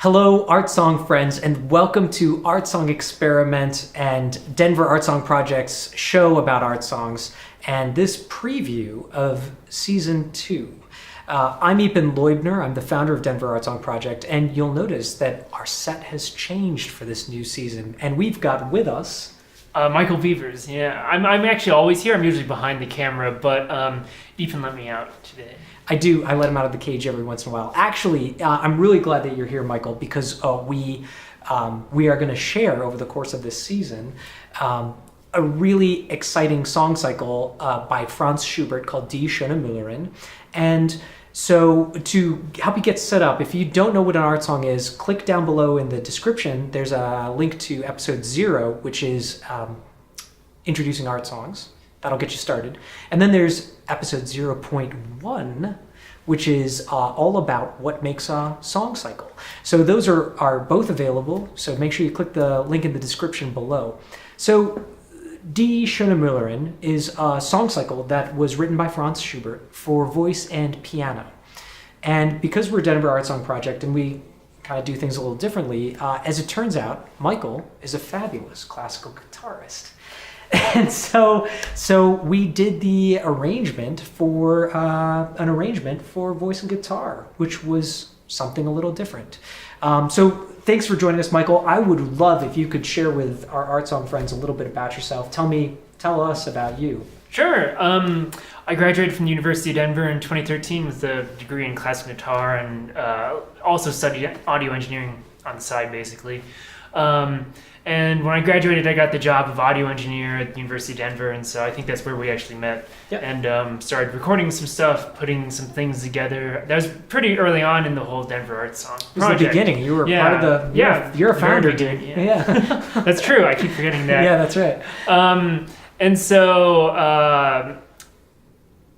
Hello, Art Song friends, and welcome to Art Song Experiment and Denver Art Song Project's show about art songs, and this preview of Season 2. I'm Eapen Leubner, I'm the founder of Denver Art Song Project, and you'll notice that our set has changed for this new season, and we've got with us... Michael Bevers, yeah. I'm actually always here, I'm usually behind the camera, but Eapen let me out today. I do. I let him out of the cage every once in a while. Actually, I'm really glad that you're here, Michael, because we are going to share over the course of this season a really exciting song cycle by Franz Schubert called Die schöne Müllerin. And so to help you get set up, if you don't know what an art song is, click down below in the description. There's a link to episode 0, which is introducing art songs. That'll get you started. And then there's episode 0.1, which is all about what makes a song cycle. So those are both available, so make sure you click the link in the description below. So Die schöne Müllerin is a song cycle that was written by Franz Schubert for voice and piano. And because we're Denver Art Song Project and we kind of do things a little differently, as it turns out, Michael is a fabulous classical guitarist. And so we did the arrangement for an arrangement for voice and guitar, which was something a little different. So thanks for joining us, Michael. I would love if you could share with our art song friends a little bit about yourself. Tell us about you. Sure. I graduated from the University of Denver in 2013 with a degree in classical guitar and also studied audio engineering on the side, basically. And when I graduated, I got the job of audio engineer at the University of Denver, and so I think that's where we actually met. Yep. And started recording some stuff, putting some things together. That was pretty early on in the whole Denver Art Song Project. It was the beginning. You were part of the... You're a founder, dude. Yeah. That's true. I keep forgetting that. Yeah, that's right. And so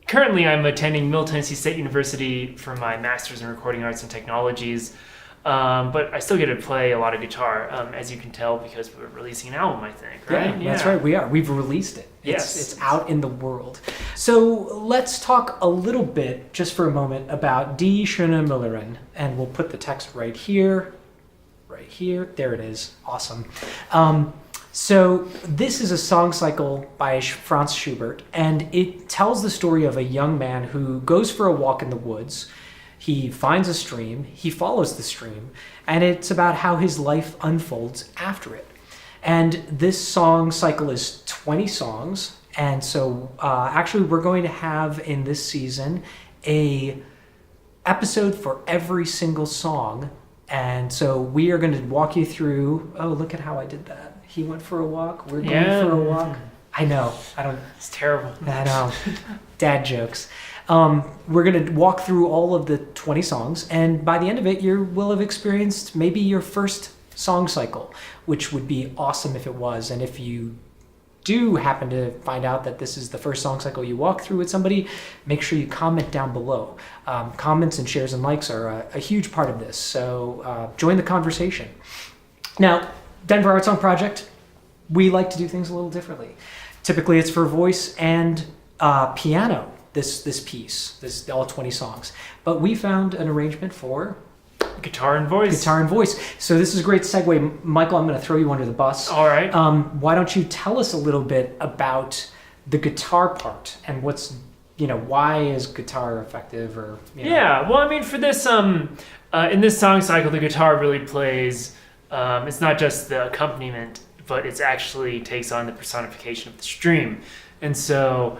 currently I'm attending Middle Tennessee State University for my Master's in Recording Arts and Technologies. But I still get to play a lot of guitar, as you can tell, because we're releasing an album, I think, right? Yeah, that's right, we are. We've released it. It's out in the world. So let's talk a little bit, just for a moment, about Die schöne Müllerin. And we'll put the text right here. There it is. Awesome. So this is a song cycle by Franz Schubert, and it tells the story of a young man who goes for a walk in the woods. He finds a stream, he follows the stream, and it's about how his life unfolds after it. And this song cycle is 20 songs, and so actually we're going to have in this season a episode for every single song. And so we are going to walk you through, oh, look at how I did that. He went for a walk, we're going for a walk. I know, it's terrible. I know, dad jokes. We're going to walk through all of the 20 songs, and by the end of it, you will have experienced maybe your first song cycle, which would be awesome if it was. And if you do happen to find out that this is the first song cycle you walk through with somebody, make sure you comment down below. Comments and shares and likes are a huge part of this, so join the conversation. Now, Denver Art Song Project, we like to do things a little differently. Typically, it's for voice and piano. This piece, all 20 songs. But we found an arrangement for... Guitar and voice. So this is a great segue. Michael, I'm going to throw you under the bus. All right. Why don't you tell us a little bit about the guitar part and why is guitar effective or... Yeah, well, I mean, for this, in this song cycle, the guitar really plays, it's not just the accompaniment, but it actually takes on the personification of the stream. And so...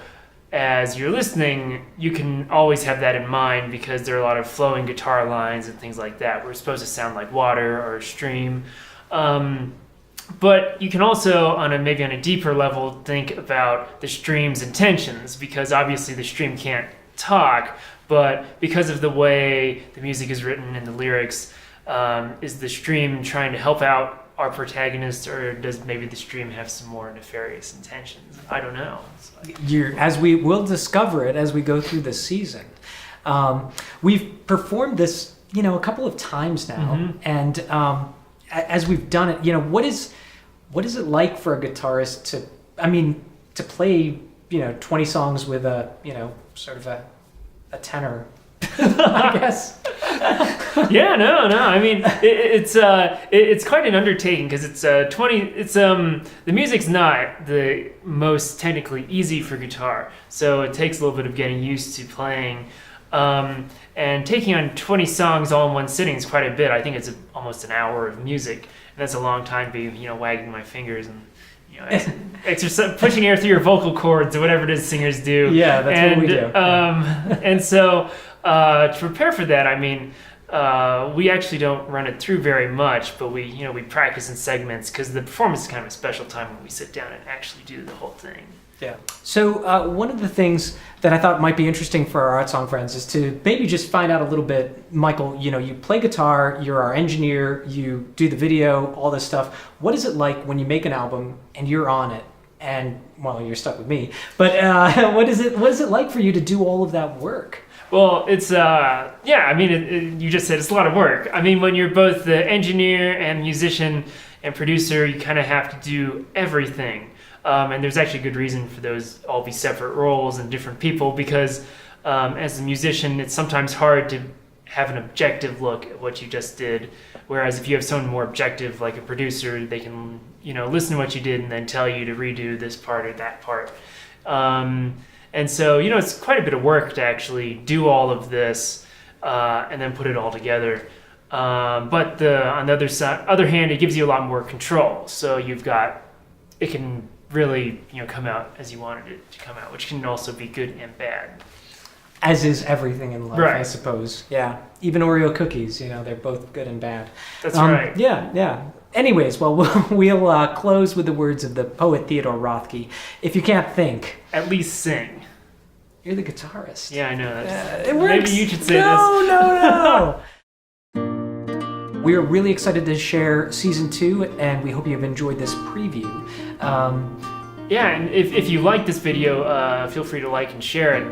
as you're listening, you can always have that in mind because there are a lot of flowing guitar lines and things like that. We're supposed to sound like water or a stream. But you can also, maybe on a deeper level, think about the stream's intentions, because obviously the stream can't talk, but because of the way the music is written and the lyrics, is the stream trying to help out our protagonist, or does maybe the stream have some more nefarious intentions? I don't know. As we will discover it as we go through this season. We've performed this, a couple of times now, and as we've done it, what is it like for a guitarist to play, 20 songs with a, sort of a tenor, I guess. Yeah, no. I mean, it's quite an undertaking because it's 20. It's the music's not the most technically easy for guitar, so it takes a little bit of getting used to playing. And taking on 20 songs all in one sitting is quite a bit. I think it's almost an hour of music, and that's a long time to be, wagging my fingers and, exercise, pushing air through your vocal cords or whatever it is singers do. Yeah, that's what we do. And so to prepare for that, I mean, we actually don't run it through very much, but we practice in segments because the performance is kind of a special time when we sit down and actually do the whole thing. Yeah. So one of the things that I thought might be interesting for our Art Song friends is to maybe just find out a little bit, Michael, you play guitar, you're our engineer, you do the video, all this stuff. What is it like when you make an album and you're on it? And, well, you're stuck with me. But what is it like for you to do all of that work? Well, it's, I mean, you just said it's a lot of work. I mean, when you're both the engineer and musician and producer, you kind of have to do everything. And there's actually good reason for those all be separate roles and different people because as a musician, it's sometimes hard to have an objective look at what you just did. Whereas if you have someone more objective, like a producer, they can, listen to what you did and then tell you to redo this part or that part. And so, it's quite a bit of work to actually do all of this and then put it all together. But on the other hand, it gives you a lot more control. So it can really, come out as you wanted it to come out, which can also be good and bad. As is everything in life, right. I suppose. Yeah. Even Oreo cookies, they're both good and bad. That's right. Yeah. Anyways, well, we'll close with the words of the poet Theodore Rothke. If you can't think, at least sing. You're the guitarist. Yeah, I know. It works. Maybe you should say this. No. We're really excited to share season 2, and we hope you have enjoyed this preview. And if you like this video, feel free to like and share it.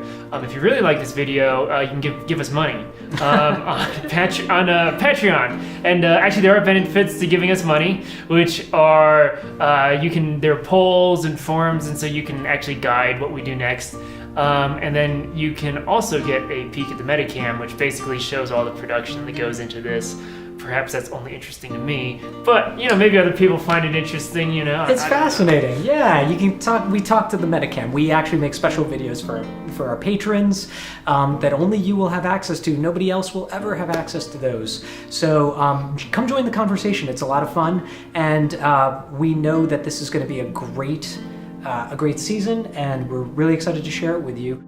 If you really like this video, you can give us money on Patreon. And actually, there are benefits to giving us money, which are there are polls and forums, and so you can actually guide what we do next. And then you can also get a peek at the Metacam, which basically shows all the production that goes into this. Perhaps that's only interesting to me, but maybe other people find it interesting. It's fascinating. Yeah, you can talk. We talk to the Metacam. We actually make special videos for our patrons that only you will have access to. Nobody else will ever have access to those. So come join the conversation. It's a lot of fun, and we know that this is going to be a great season, and we're really excited to share it with you.